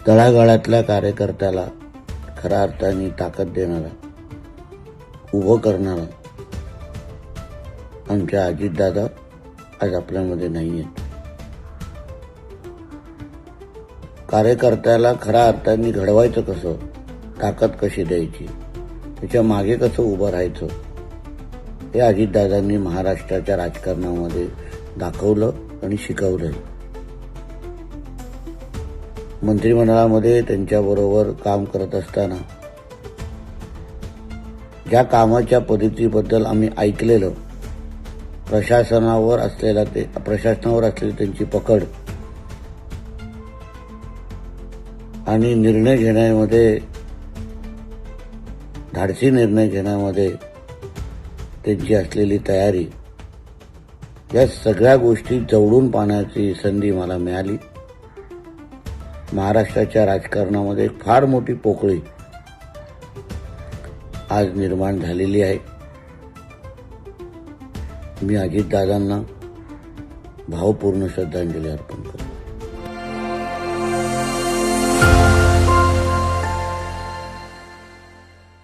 तळागाळातल्या कार्यकर्त्याला खऱ्या अर्थाने ताकद देणारा, उभं करणारा आमच्या अजितदादा आज आपल्यामध्ये नाही आहेत. कार्यकर्त्याला खऱ्या अर्थाने घडवायचं कसं, ताकद कशी द्यायची, त्याच्या मागे कसं उभं राहायचं, हे अजितदादांनी महाराष्ट्राच्या राजकारणामध्ये दाखवलं आणि शिकवलं. मंत्रिमंडळामध्ये त्यांच्याबरोबर काम करत असताना ज्या कामाच्या पद्धतीबद्दल आम्ही ऐकलेलं, प्रशासनावर असलेली त्यांची पकड आणि निर्णय घेण्यामध्ये, धाडसी निर्णय घेण्यामध्ये त्यांची असलेली तयारी, या सगळ्या गोष्टी जवळून पाहण्याची संधी मला मिळाली. महाराष्ट्राच्या राजकारणामध्ये फार मोठी पोकळी आज निर्माण झालेली आहे. मी अजितदादांना भावपूर्ण श्रद्धांजली अर्पण करतो.